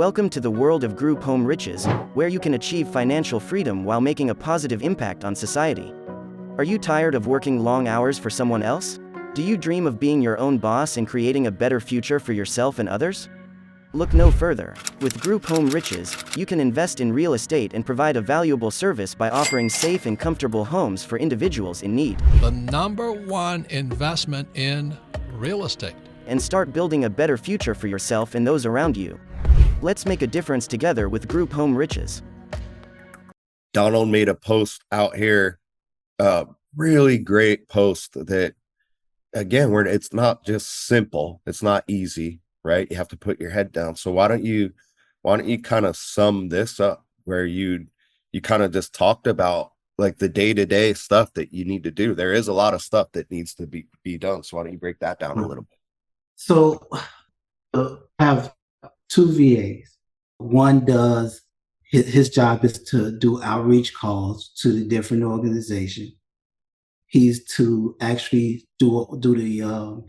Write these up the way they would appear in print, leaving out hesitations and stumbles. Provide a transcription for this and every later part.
Welcome to the world of group home riches, where you can achieve financial freedom while making a positive impact on society. Are you tired of working long hours for someone else? Do you dream of being your own boss and creating a better future for yourself and others? Look no further. With Group Home Riches, you can invest in real estate and provide a valuable service by offering safe and comfortable homes for individuals in need. The number one investment in real estate. And start building a better future for yourself and those around you. Let's make a difference together with Group Home Riches. Donald made a post out here, really great post that, again, where it's not just simple, it's not easy, right? You have to put your head down. So why don't you kind of sum this up where you kind of just talked about like the day-to-day stuff that you need to do. There is a lot of stuff that needs to be done. So why don't you break that down a little bit? So I have two VAs. One does, his job is to do outreach calls to the different organizations. He's to actually do the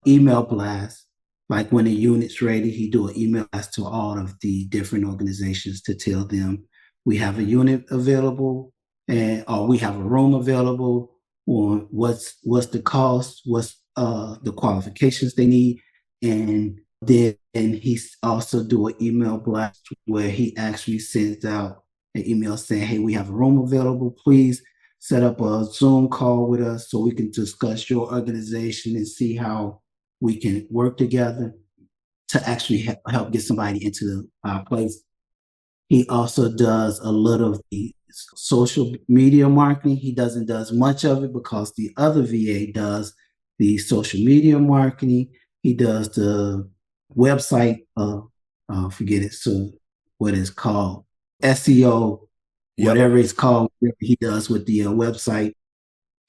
email blast. Like when the unit's ready, he do an email blast to all of the different organizations to tell them we have a unit available or we have a room available, or what's the cost, what's the qualifications they need. And then he also do an email blast where he actually sends out an email saying, hey, we have a room available. Please set up a Zoom call with us so we can discuss your organization and see how we can work together to actually help get somebody into our place. He also does a little of the social media marketing. He doesn't does much of it because the other VA does the social media marketing. He does the website, forget it, so what it's called, SEO, whatever it's called, he does with the website.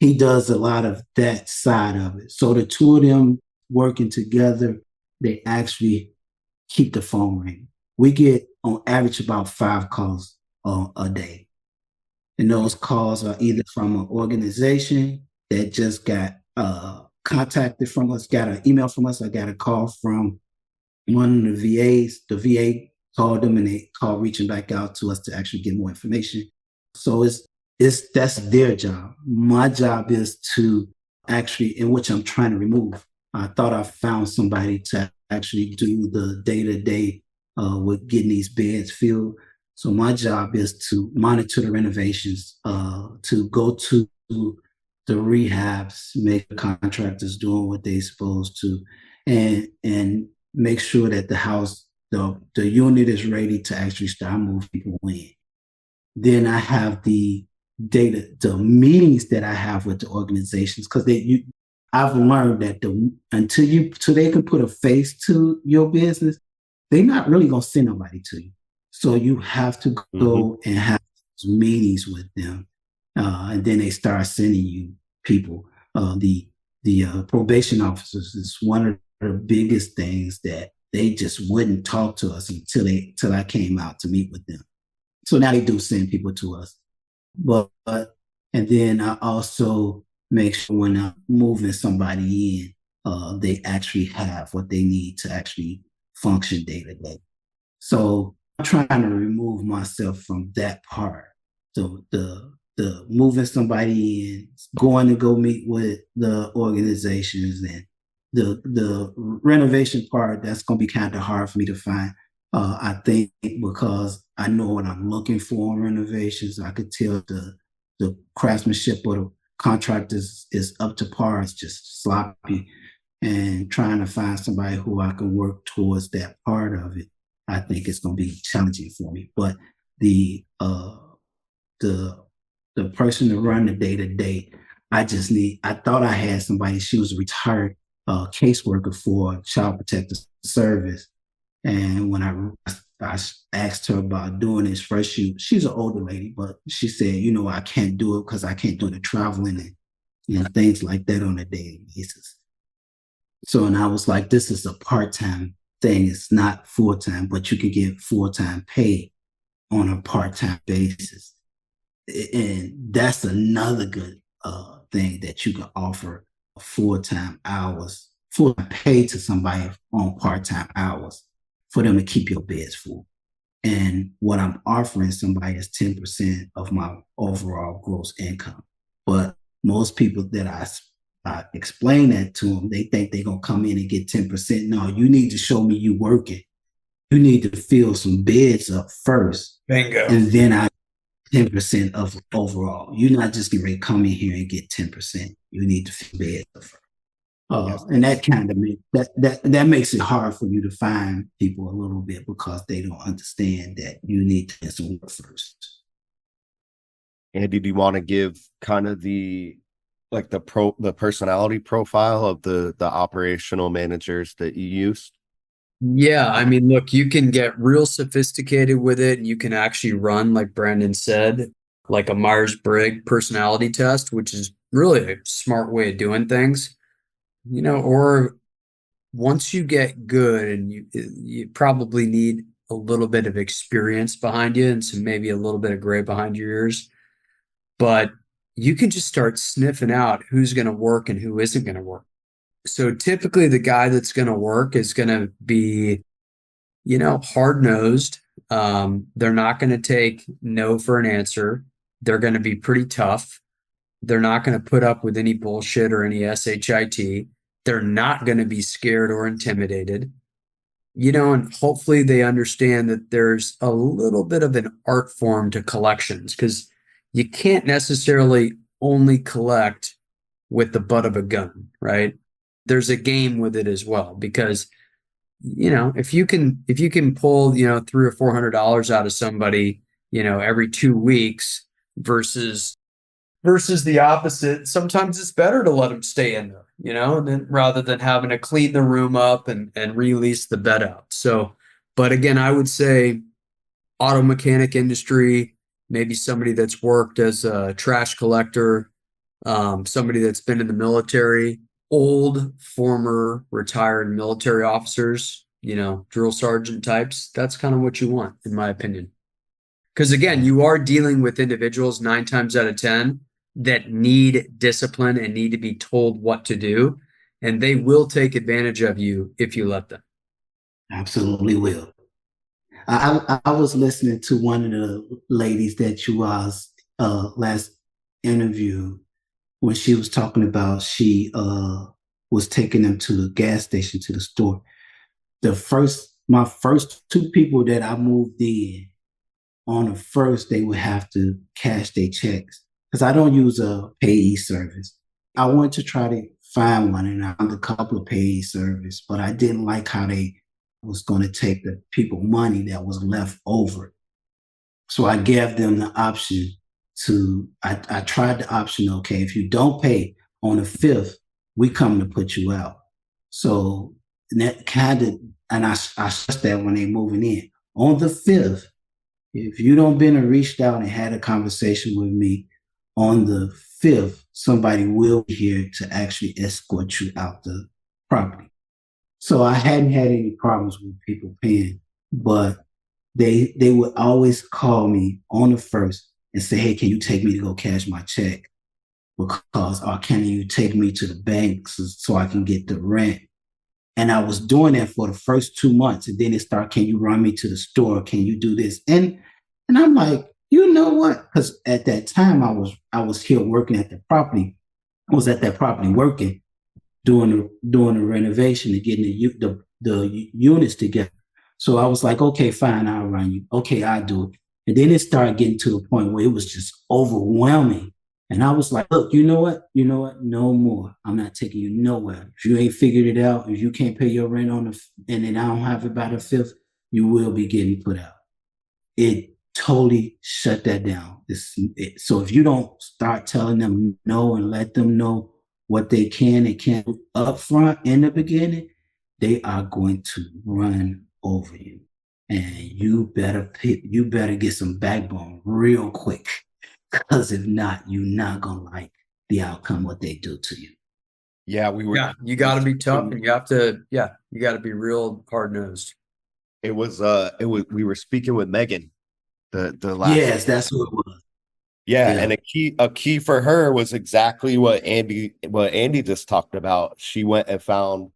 He does a lot of that side of it. So the two of them working together, they actually keep the phone ringing. We get on average about 5 calls a day. And those calls are either from an organization that just got contacted from us, got an email from us, or got a call from one of the VAs. The VA called them and they called reaching back out to us to actually get more information. So that's their job. My job is to actually, in which I'm trying to remove. I thought I found somebody to actually do the day-to-day with getting these beds filled. So my job is to monitor the renovations, to go to the rehabs, make the contractors doing what they're supposed to, and make sure that the house, the unit is ready to actually start moving people in. Then I have the meetings that I have with the organizations, because I've learned that until they can put a face to your business, they're not really gonna send nobody to you. So you have to go and have meetings with them, and then they start sending you people. The probation officers is one of the biggest things that they just wouldn't talk to us until I came out to meet with them. So now they do send people to us. But and then I also make sure when I'm moving somebody in, they actually have what they need to actually function day to day. So I'm trying to remove myself from that part. So the moving somebody in, going to go meet with the organizations, and the renovation part, that's going to be kind of hard for me to find. I think because I know what I'm looking for in renovations. I could tell the craftsmanship of the contractors is up to par. It's just sloppy, and trying to find somebody who I can work towards that part of it, I think it's going to be challenging for me. But the person to run the day-to-day, I thought I had somebody. She was a retired caseworker for Child Protective Service. And when I asked her about doing this first, she's an older lady, but she said, I can't do it because I can't do the traveling and things like that on a daily basis. So, and I was like, this is a part-time thing. It's not full-time, but you could get full-time pay on a part-time basis. And that's another good thing that you can offer full-time pay to somebody on part-time hours for them to keep your beds full. And what I'm offering somebody is 10% of my overall gross income. But most people that I explain that to them, they think they're going to come in and get 10%. No, you need to show me you working. You need to fill some beds up first. Bingo. And then I 10% of overall. You're not just going to come in here and get 10%. You need to fill beds up first. And that kind of that makes it hard for you to find people a little bit because they don't understand that you need to get some work first. Andy, do you want to give kind of the personality profile of the operational managers that you used? Yeah, I mean, look, you can get real sophisticated with it, and you can actually run, like Brandon said, like a Myers-Briggs personality test, which is really a smart way of doing things. Or once you get good, and you probably need a little bit of experience behind you and some maybe a little bit of gray behind your ears, but you can just start sniffing out who's going to work and who isn't going to work. So typically the guy that's going to work is going to be, hard-nosed. They're not going to take no for an answer. They're going to be pretty tough. They're not going to put up with any bullshit or any SHIT. They're not going to be scared or intimidated. And hopefully they understand that there's a little bit of an art form to collections, because you can't necessarily only collect with the butt of a gun, right? There's a game with it as well, because if you can pull $300 or $400 out of somebody every 2 weeks versus the opposite, sometimes it's better to let them stay in there, and then rather than having to clean the room up and release the bed out. So, but again, I would say auto mechanic industry, maybe somebody that's worked as a trash collector, somebody that's been in the military, old, former, retired military officers, drill sergeant types. That's kind of what you want, in my opinion. Because again, you are dealing with individuals 9 times out of 10 that need discipline and need to be told what to do. And they will take advantage of you if you let them. Absolutely will. I was listening to one of the ladies that you was last interview when she was talking about she was taking them to the gas station, to the store. My first 2 people that I moved in, on the first, they would have to cash their checks because I don't use a payee service. I wanted to try to find one, and I found a couple of payee service, but I didn't like how they was going to take the people money that was left over. So I gave them the option I tried the option, okay, if you don't pay on the 5th, we come to put you out. So that and I stressed that when they moving in. On the 5th, if you don't been and reached out and had a conversation with me on the 5th, somebody will be here to actually escort you out the property. So I hadn't had any problems with people paying, but they would always call me on the 1st and say, hey, can you take me to go cash my check? Or can you take me to the bank so I can get the rent? And I was doing that for the first 2 months. And then it started, can you run me to the store? Can you do this? And I'm like, you know what? Because at that time I was here working at the property. I was at that property working, doing the renovation and getting the units together. So I was like, okay, fine, I'll run you. Okay, I'll do it. And then it started getting to the point where it was just overwhelming. And I was like, look, you know what? No more. I'm not taking you nowhere. If you ain't figured it out, if you can't pay your rent and then I don't have it by the 5th, you will be getting put out. It totally shut that down. So if you don't start telling them no and let them know what they can and can't do up front in the beginning, they are going to run over you. And you better get some backbone real quick. Because if not, you're not going to like the outcome, what they do to you. Yeah, you got to be tough, and you got to be real hard-nosed. We were speaking with Megan the last. Yes, that's what it was. Yeah, and a key for her was exactly what Andy just talked about. She went and found,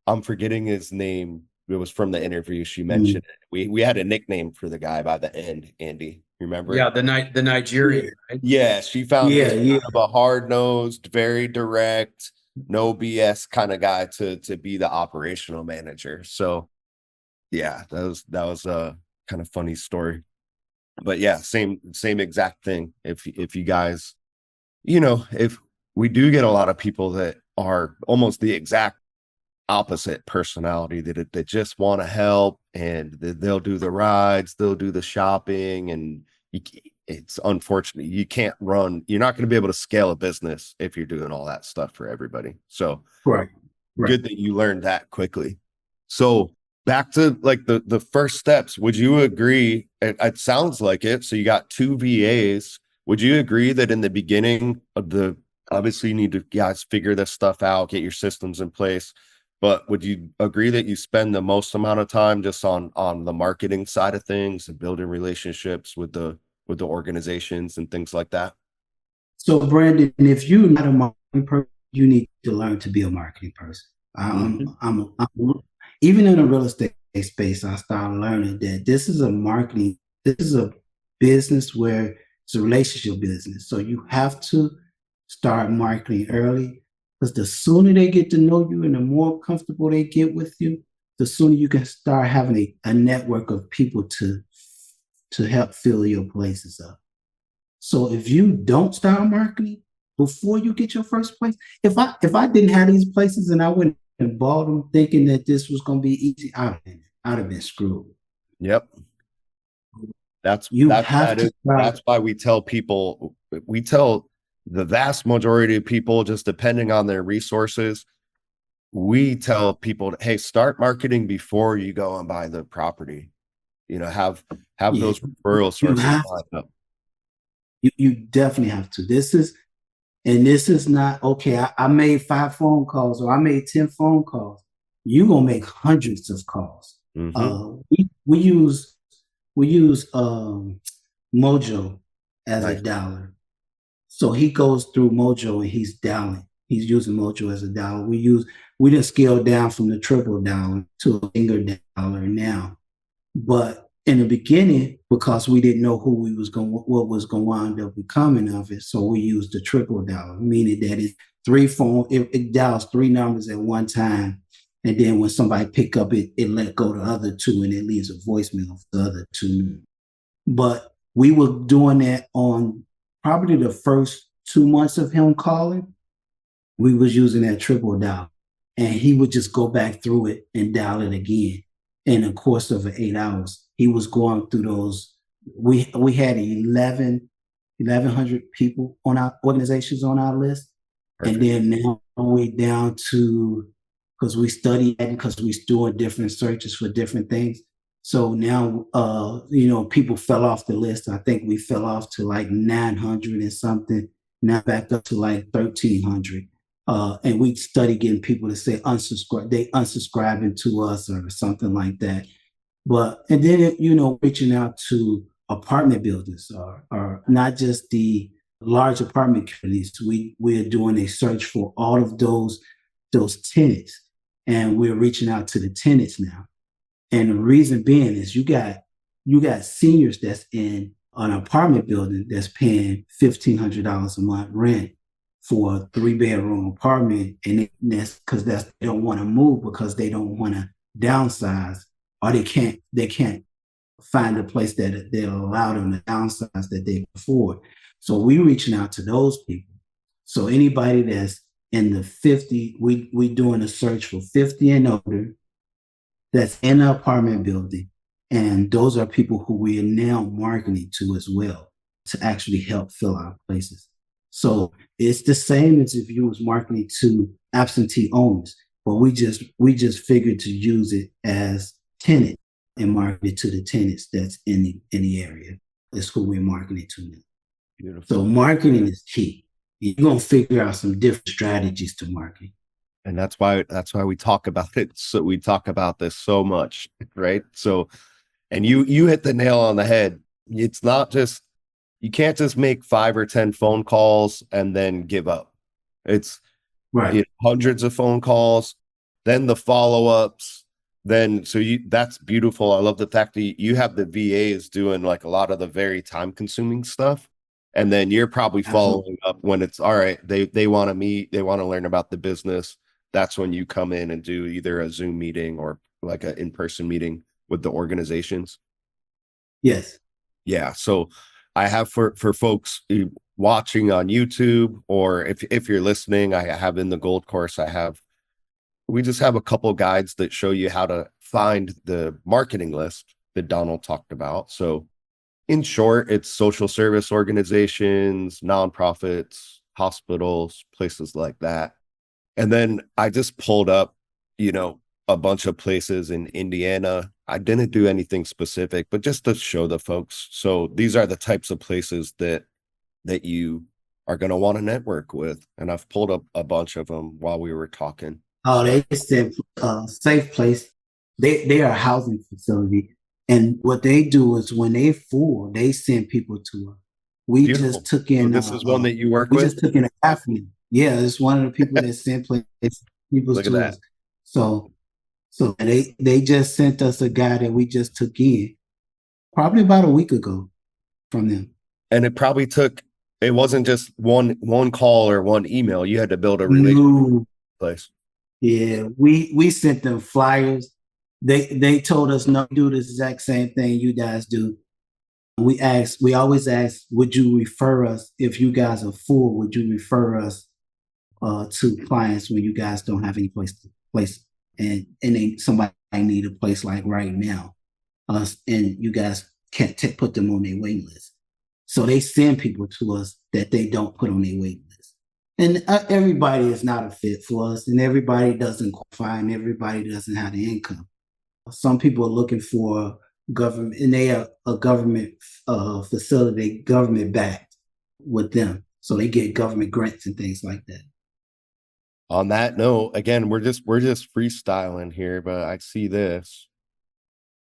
I'm forgetting his name, it was from the interview she Mm. mentioned it. We had a nickname for the guy by the end, Andy. Remember? Yeah, the Nigerian, right? Yeah, she found Yeah, this yeah. kind of a hard-nosed, very direct, no BS kind of guy to be the operational manager. So yeah, that was a kind of funny story. But yeah, same exact thing. If you guys, if we do get a lot of people that are almost the exact opposite personality that just want to help, and they'll do the rides, they'll do the shopping, and it's unfortunate you're not going to be able to scale a business if you're doing all that stuff for everybody. So Right. good that you learned that quickly. So back to like the first steps, would you agree? It sounds like it. So you got 2 VAs. Would you agree that in the beginning of obviously you need to guys figure this stuff out, get your systems in place, but would you agree that you spend the most amount of time just on the marketing side of things and building relationships with the organizations and things like that? So, Brandon, if you're not a marketing person, you need to learn to be a marketing person. I'm even in the real estate space, I started learning that this is a business where it's a relationship business. So you have to start marketing early, because the sooner they get to know you and the more comfortable they get with you, the sooner you can start having a network of people to help fill your places up. So if you don't start marketing before you get your first place, if I didn't have these places and I went and bought them thinking that this was going to be easy, I'd have been screwed. Yep. That's why we tell people, the vast majority of people, just depending on their resources, we tell people, hey, start marketing before you go and buy the property. Have those referral sources lined up. You definitely have to. This is not okay. I made 5 phone calls or I made 10 phone calls. You're gonna make hundreds of calls. Mm-hmm. We use Mojo as Nice. a dialer. So he goes through Mojo and he's dialing. He's using Mojo as a dialer. We didn't scale down from the triple dialer to a finger dialer now. But in the beginning, because we didn't know what was going to wind up becoming of it, so we used the triple dialer, meaning that it dials 3 numbers at one time, and then when somebody pick up it let go the other 2, and it leaves a voicemail for the other 2. But we were doing that on probably the first 2 months of him calling. We was using that triple dial, and he would just go back through it and dial it again. In the course of 8 hours, he was going through those. We had 1,100 people on our organizations on our list. Perfect. And then now we're down to, because we studied and because we're doing different searches for different things. So now, people fell off the list. I think we fell off to like 900 and something. Now back up to like 1,300. And we study getting people to say unsubscribe, they unsubscribing to us or something like that. And then, reaching out to apartment buildings or not just the large apartment communities. We're doing a search for all of those tenants, and we're reaching out to the tenants now. And the reason being is you got seniors that's in an apartment building that's paying $1,500 a month rent for a 3-bedroom apartment, and that's because they don't want to move because they don't want to downsize, or they can't find a place that they'll allow them to downsize that they can afford. So we're reaching out to those people. So anybody that's in the 50, we doing a search for 50 and older that's in an apartment building, and those are people who we are now marketing to as well to actually help fill our places. So it's the same as if you was marketing to absentee owners, but we just figured to use it as tenant and market it to the tenants that's in the area. That's who we're marketing to now. Beautiful. So marketing is key. You're gonna figure out some different strategies to market. And that's why we talk about it. So we talk about this so much, right? So, and you hit the nail on the head. It's not just, you can't just make 5 or 10 phone calls and then give up. It's right. Hundreds of phone calls, then the follow-ups, then so you that's beautiful. I love the fact that you have the VAs doing like a lot of the very time consuming stuff. And then you're probably Absolutely. following up when it's all right, they want to meet, they want to learn about the business. That's when you come in and do either a Zoom meeting or like an in-person meeting with the organizations. Yes. Yeah. So I have for folks watching on YouTube, or if you're listening, I have in the gold course, we just have a couple guides that show you how to find the marketing list that Donald talked about. So in short, it's social service organizations, nonprofits, hospitals, places like that. And then I just pulled up, a bunch of places in Indiana. I didn't do anything specific, but just to show the folks. So these are the types of places that you are going to want to network with. And I've pulled up a bunch of them while we were talking. Oh, they said safe place. They are a housing facility, and what they do is when they full, they send people to us. We Beautiful. just took So in. this is one that you work we with? just took in a athlete. Yeah, it's one of the people that send people Look at to that. us. So they just sent us a guy that we just took in, probably about a week ago, from them. And it wasn't just one call or one email. You had to build a relationship No, place. yeah, we sent them flyers. They told us no, do the exact same thing you guys do. We always ask, would you refer us if you guys are full? Would you refer us to clients when you guys don't have any place and somebody need a place like right now, and you guys can't put them on their wait list. So they send people to us that they don't put on their wait list. And everybody is not a fit for us, and everybody doesn't qualify, and everybody doesn't have the income. Some people are looking for government, and they are a government facility, government backed with them, so they get government grants and things like that. On that note, again, we're just freestyling here, but I see this.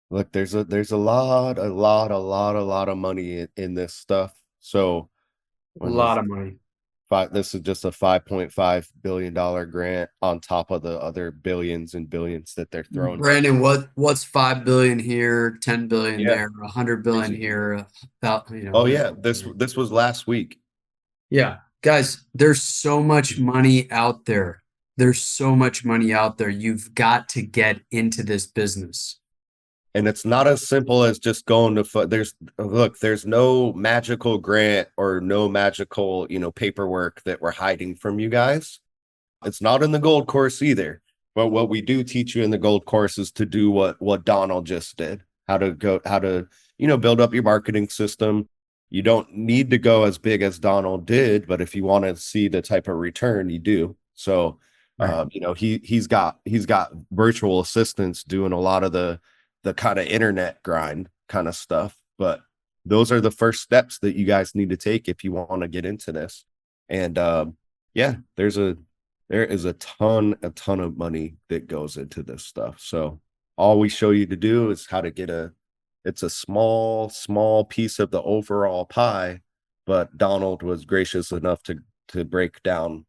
Look, there's a lot of money in this stuff. So A lot of money. this is just a $5.5 billion grant on top of the other billions and billions that they're throwing. Brandon, what's 5 billion here, 10 billion Yeah. there, 100 billion Crazy. here, about Oh yeah, this was last week. Yeah, guys, there's so much money out there. There's so much money out there. You've got to get into this business. And it's not as simple as just going to there's no magical grant or no magical, paperwork that we're hiding from you guys. It's not in the gold course either. But what we do teach you in the gold course is to do what Donald just did. How to build up your marketing system. You don't need to go as big as Donald did, but if you want to see the type of return, you do. So Right. he's got virtual assistants doing a lot of the kind of internet grind kind of stuff. But those are the first steps that you guys need to take if you want to get into this. And there is a ton of money that goes into this stuff. So all we show you to do is how to get it's a small piece of the overall pie, but Donald was gracious enough to break down